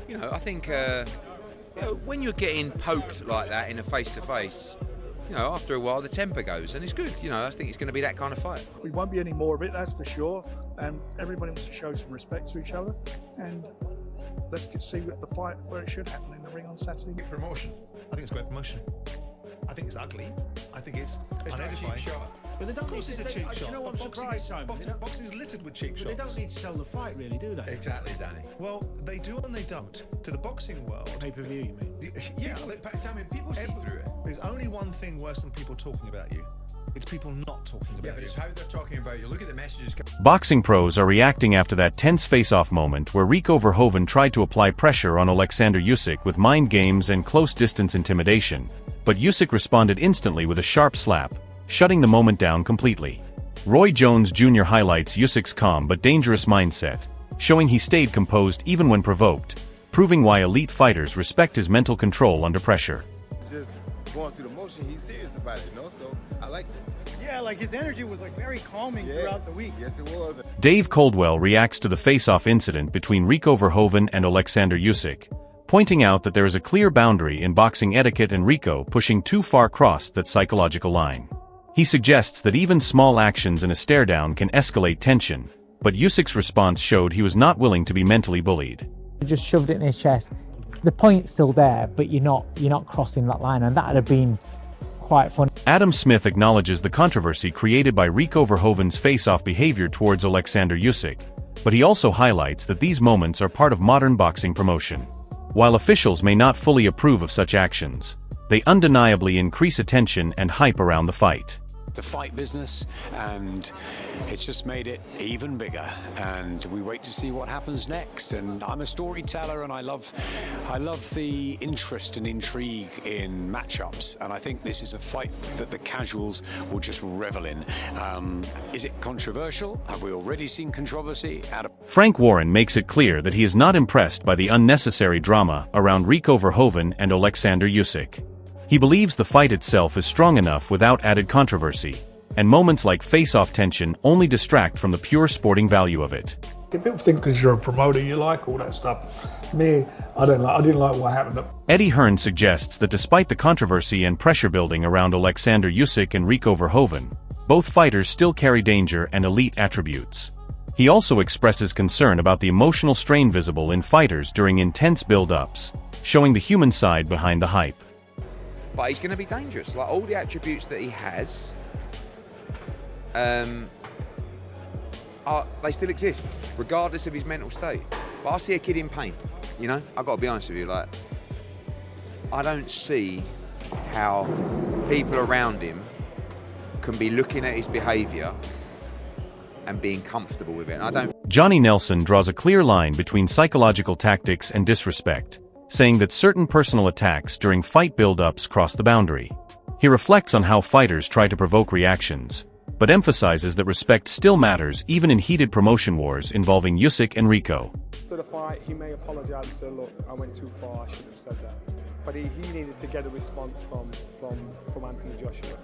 You know, I think when you're getting poked like that in a face-to-face, you know, after a while the temper goes, and it's good. You know, I think it's going to be that kind of fight. We won't be any more of it, that's for sure. And everybody wants to show some respect to each other. And let's see the fight where it should happen in the ring on Saturday. Promotion. I think it's great promotion. I think it's ugly. I think it's unedifying. But they don't of course it's a cheap shot. You know what, Boxing is littered with cheap shots. They don't need to sell the fight, really, do they? Exactly, Danny. Well, they do and they don't. To the boxing world... Pay-per-view, you mean? Yeah. People see through it. There's only one thing worse than people talking about you. It's people not talking about you. Yeah, but it's how they're talking about you. Look at the messages. Boxing pros are reacting after that tense face-off moment where Rico Verhoeven tried to apply pressure on Oleksandr Usyk with mind games and close-distance intimidation. But Usyk responded instantly with a sharp slap, shutting the moment down completely. Roy Jones Jr. highlights Usyk's calm but dangerous mindset, showing he stayed composed even when provoked, proving why elite fighters respect his mental control under pressure. Just going through the motion, he's serious about it, you know, so I liked it. Yeah, like his energy was like very calming throughout the week. Yes, it was. Dave Coldwell reacts to the face-off incident between Rico Verhoeven and Oleksandr Usyk, pointing out that there is a clear boundary in boxing etiquette and Rico pushing too far across that psychological line. He suggests that even small actions in a stare-down can escalate tension, but Usyk's response showed he was not willing to be mentally bullied. He just shoved it in his chest. The point's still there, but you're not crossing that line, and that would have been quite fun. Adam Smith acknowledges the controversy created by Rico Verhoeven's face-off behavior towards Oleksandr Usyk, but he also highlights that these moments are part of modern boxing promotion. While officials may not fully approve of such actions, they undeniably increase attention and hype around the fight. The fight business, and it's just made it even bigger, and we wait to see what happens next. And I'm a storyteller, and I love the interest and intrigue in matchups, and I think this is a fight that the casuals will just revel in. Is it controversial? Have we already seen controversy? Frank Warren makes it clear that he is not impressed by the unnecessary drama around Rico Verhoeven and Oleksandr Usyk. He believes the fight itself is strong enough without added controversy, and moments like face-off tension only distract from the pure sporting value of it. People think because you're a promoter you like all that stuff. Me, I didn't like what happened. Eddie Hearn suggests that despite the controversy and pressure building around Oleksandr Usyk and Rico Verhoeven, both fighters still carry danger and elite attributes. He also expresses concern about the emotional strain visible in fighters during intense build-ups, showing the human side behind the hype. But he's going to be dangerous. Like, all the attributes that he has, they still exist, regardless of his mental state. But I see a kid in pain, you know? I've got to be honest with you, like, I don't see how people around him can be looking at his behaviour and being comfortable with it. And Johnny Nelson draws a clear line between psychological tactics and disrespect, saying that certain personal attacks during fight build-ups cross the boundary. He reflects on how fighters try to provoke reactions, but emphasizes that respect still matters even in heated promotion wars involving Usyk and Rico. After the fight, he may apologise and say, look, I went too far, I shouldn't have said that. But he needed to get a response from Anthony Joshua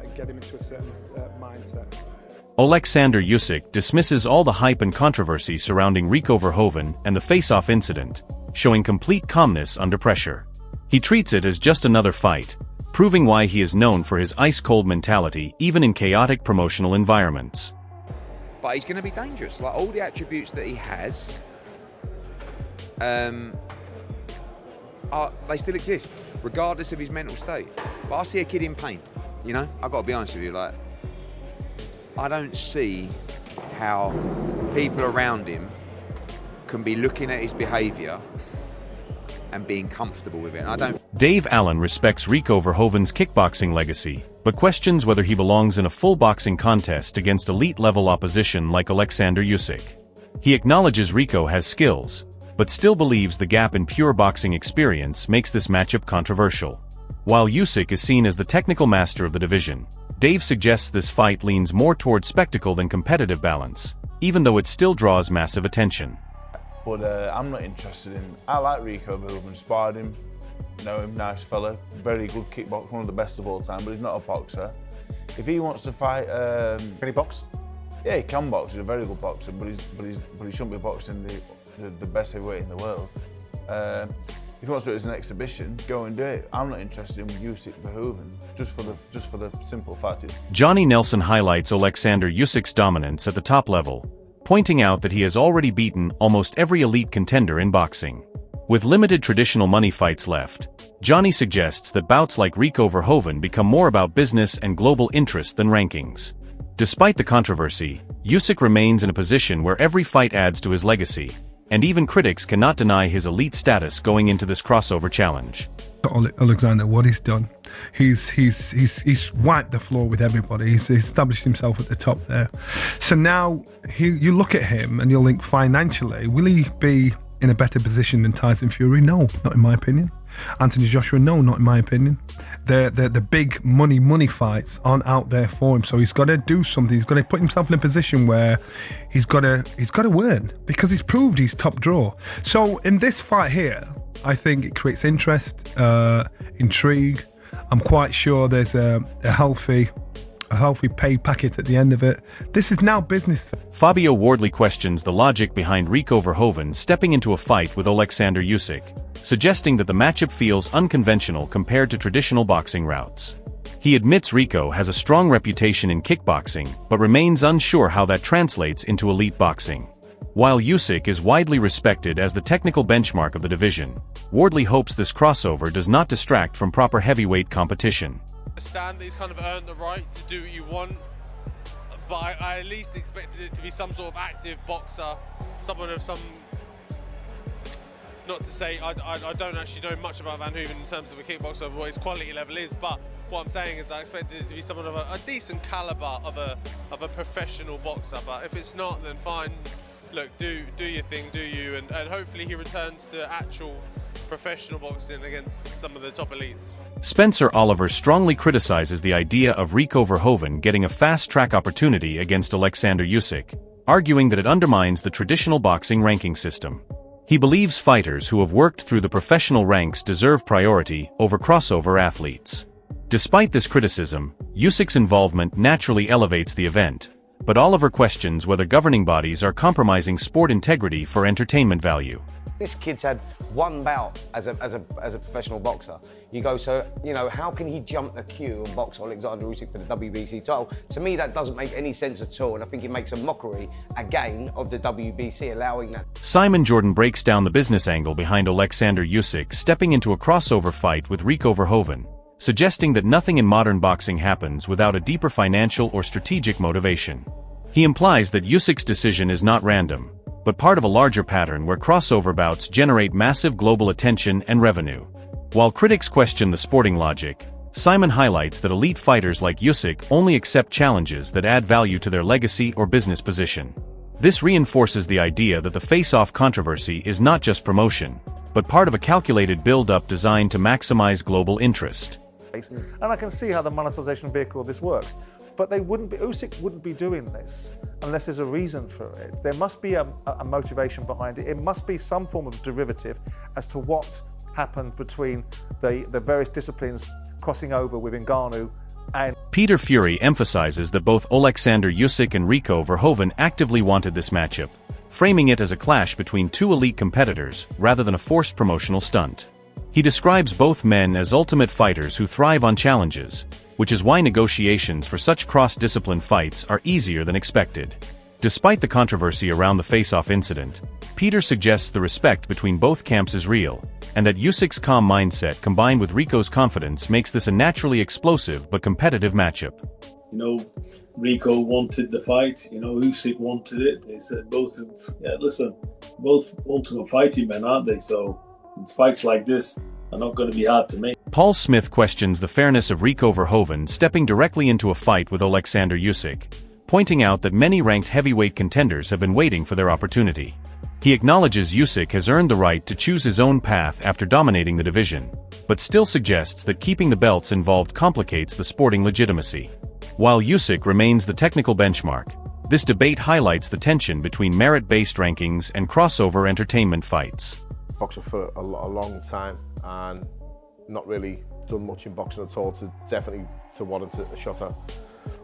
and get him into a certain mindset. Oleksandr Usyk dismisses all the hype and controversy surrounding Rico Verhoeven and the face-off incident, showing complete calmness under pressure. He treats it as just another fight, proving why he is known for his ice-cold mentality even in chaotic promotional environments. But he's going to be dangerous. Like, all the attributes that he has, they still exist, regardless of his mental state. But I see a kid in pain, you know? I've got to be honest with you, like, I don't see how people around him can be looking at his behaviour and being comfortable with it. Dave Allen respects Rico Verhoeven's kickboxing legacy, but questions whether he belongs in a full boxing contest against elite-level opposition like Oleksandr Usyk. He acknowledges Rico has skills, but still believes the gap in pure boxing experience makes this matchup controversial. While Usyk is seen as the technical master of the division, Dave suggests this fight leans more toward spectacle than competitive balance, even though it still draws massive attention. But I'm not interested in... I like Rico Verhoeven, sparred him, know him, nice fella, very good kickboxer, one of the best of all time, but he's not a boxer. If he wants to fight... Can he box? Yeah, he can box, he's a very good boxer, but he shouldn't be boxing the best heavyweight in the world. If he wants to do it as an exhibition, go and do it. I'm not interested in Usyk Verhoeven, just for the simple fact is. Johnny Nelson highlights Oleksandr Usyk's dominance at the top level, pointing out that he has already beaten almost every elite contender in boxing. With limited traditional money fights left, Johnny suggests that bouts like Rico Verhoeven become more about business and global interest than rankings. Despite the controversy, Usyk remains in a position where every fight adds to his legacy, and even critics cannot deny his elite status going into this crossover challenge. Oleksandr, what he's done, he's wiped the floor with everybody. He's established himself at the top there. So now you look at him and you'll think financially, will he be in a better position than Tyson Fury? No, not in my opinion. Anthony Joshua? No, not in my opinion. The big money fights aren't out there for him, so he's got to do something. He's got to put himself in a position where he's got to win, because he's proved he's top draw. So in this fight here, I think it creates interest, intrigue. I'm quite sure there's a healthy pay packet at the end of it. This is now business. Fabio Wardley questions the logic behind Rico Verhoeven stepping into a fight with Oleksandr Usyk, suggesting that the matchup feels unconventional compared to traditional boxing routes. He admits Rico has a strong reputation in kickboxing, but remains unsure how that translates into elite boxing. While Usyk is widely respected as the technical benchmark of the division, Wardley hopes this crossover does not distract from proper heavyweight competition. I understand that he's kind of earned the right to do what you want, but I at least expected it to be some sort of active boxer, someone of some... Not to say, I don't actually know much about Verhoeven in terms of a kickboxer, of what his quality level is, but what I'm saying is I expected it to be someone of a decent caliber of a professional boxer. But if it's not, then fine. Look, do your thing, do you, and hopefully he returns to actual professional boxing against some of the top elites. Spencer Oliver strongly criticizes the idea of Rico Verhoeven getting a fast-track opportunity against Oleksandr Usyk, arguing that it undermines the traditional boxing ranking system. He believes fighters who have worked through the professional ranks deserve priority over crossover athletes. Despite this criticism, Usyk's involvement naturally elevates the event, but Oliver questions whether governing bodies are compromising sport integrity for entertainment value. This kid's had one bout as a professional boxer. You go, so, you know, how can he jump the queue and box Oleksandr Usyk for the WBC title? To me, that doesn't make any sense at all, and I think it makes a mockery, again, of the WBC allowing that. Simon Jordan breaks down the business angle behind Oleksandr Usyk stepping into a crossover fight with Rico Verhoeven, suggesting that nothing in modern boxing happens without a deeper financial or strategic motivation. He implies that Usyk's decision is not random, but part of a larger pattern where crossover bouts generate massive global attention and revenue. While critics question the sporting logic, Simon highlights that elite fighters like Usyk only accept challenges that add value to their legacy or business position. This reinforces the idea that the Faceoff controversy is not just promotion, but part of a calculated build-up designed to maximize global interest. And I can see how the monetization vehicle of this works. But Usyk wouldn't be doing this unless there's a reason for it. There must be a motivation behind it. It must be some form of derivative as to what happened between the various disciplines crossing over with Ngannou and... Peter Fury emphasizes that both Oleksandr Usyk and Rico Verhoeven actively wanted this matchup, framing it as a clash between two elite competitors rather than a forced promotional stunt. He describes both men as ultimate fighters who thrive on challenges, which is why negotiations for such cross-discipline fights are easier than expected. Despite the controversy around the Faceoff incident, Peter suggests the respect between both camps is real, and that Usyk's calm mindset combined with Rico's confidence makes this a naturally explosive but competitive matchup. You know, Rico wanted the fight, you know, Usyk wanted it. They said both ultimate fighting men, aren't they? So fights like this are not going to be hard to make. Paul Smith questions the fairness of Rico Verhoeven stepping directly into a fight with Oleksandr Usyk, pointing out that many ranked heavyweight contenders have been waiting for their opportunity. He acknowledges Usyk has earned the right to choose his own path after dominating the division, but still suggests that keeping the belts involved complicates the sporting legitimacy. While Usyk remains the technical benchmark, this debate highlights the tension between merit-based rankings and crossover entertainment fights. Boxer for a long time and not really done much in boxing at all to warrant a shot at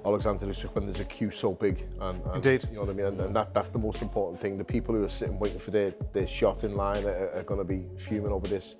Oleksandr Usyk when there's a queue so big. And Indeed. You know what I mean? And that's the most important thing. The people who are sitting waiting for their shot in line are going to be fuming over this.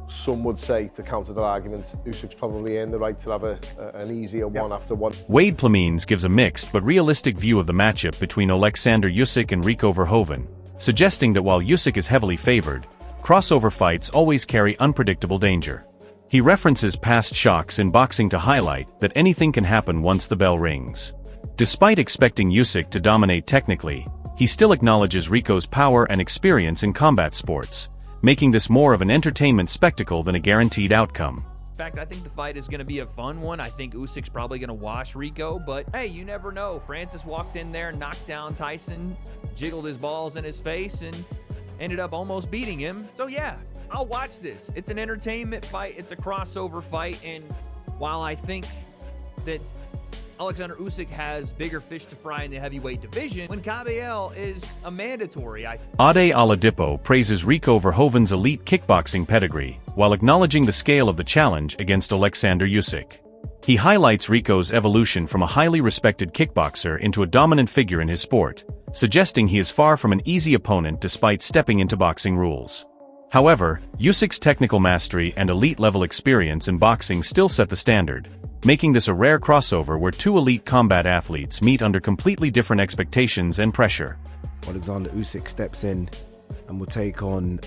Some would say, to counter that argument, Usyk's probably earned the right to have an easier one after one. Wade Plemines gives a mixed but realistic view of the matchup between Oleksandr Usyk and Rico Verhoeven, suggesting that while Usyk is heavily favored, crossover fights always carry unpredictable danger. He references past shocks in boxing to highlight that anything can happen once the bell rings. Despite expecting Usyk to dominate technically, he still acknowledges Rico's power and experience in combat sports, making this more of an entertainment spectacle than a guaranteed outcome. In fact, I think the fight is going to be a fun one. I think Usyk's probably going to wash Rico, but hey, you never know. Francis walked in there, knocked down Tyson, jiggled his balls in his face, and ended up almost beating him. So yeah, I'll watch this. It's an entertainment fight. It's a crossover fight, and while I think that Oleksandr Usyk has bigger fish to fry in the heavyweight division, when KBL is a mandatory. Ade Oladipo praises Rico Verhoeven's elite kickboxing pedigree, while acknowledging the scale of the challenge against Oleksandr Usyk. He highlights Rico's evolution from a highly respected kickboxer into a dominant figure in his sport, suggesting he is far from an easy opponent despite stepping into boxing rules. However, Usyk's technical mastery and elite-level experience in boxing still set the standard, making this a rare crossover where two elite combat athletes meet under completely different expectations and pressure. Oleksandr Usyk steps in and will take on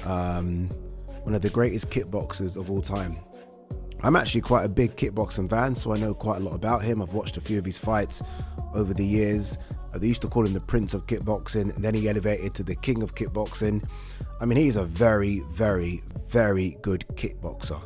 one of the greatest kickboxers of all time. I'm actually quite a big kickboxing fan, so I know quite a lot about him. I've watched a few of his fights over the years. They used to call him the Prince of Kickboxing, and then he elevated to the King of Kickboxing. I mean, he's a very, very, very good kickboxer.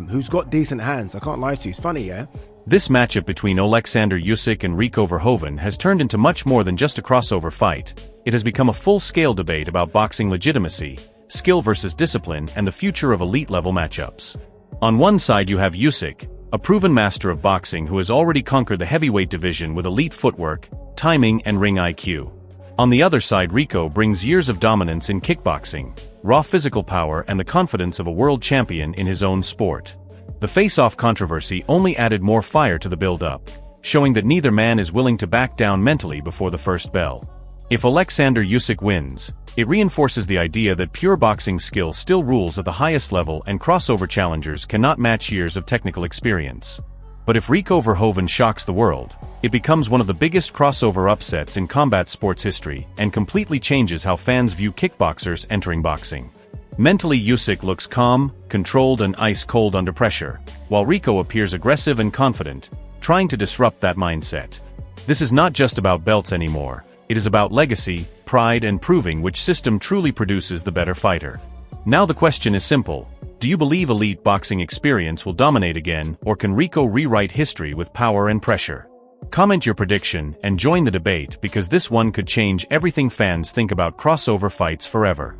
Who's got decent hands. I can't lie to you. It's funny, yeah? This matchup between Oleksandr Usyk and Rico Verhoeven has turned into much more than just a crossover fight. It has become a full-scale debate about boxing legitimacy, skill versus discipline, and the future of elite-level matchups. On one side you have Usyk, a proven master of boxing who has already conquered the heavyweight division with elite footwork, timing, and ring IQ. On the other side, Rico brings years of dominance in kickboxing, raw physical power, and the confidence of a world champion in his own sport. The Faceoff controversy only added more fire to the build-up, showing that neither man is willing to back down mentally before the first bell. If Oleksandr Usyk wins, it reinforces the idea that pure boxing skill still rules at the highest level and crossover challengers cannot match years of technical experience. But if Rico Verhoeven shocks the world, it becomes one of the biggest crossover upsets in combat sports history and completely changes how fans view kickboxers entering boxing. Mentally, Usyk looks calm, controlled, and ice-cold under pressure, while Rico appears aggressive and confident, trying to disrupt that mindset. This is not just about belts anymore. It is about legacy, pride, and proving which system truly produces the better fighter. Now the question is simple. Do you believe elite boxing experience will dominate again, or can Rico rewrite history with power and pressure? Comment your prediction and join the debate, because this one could change everything fans think about crossover fights forever.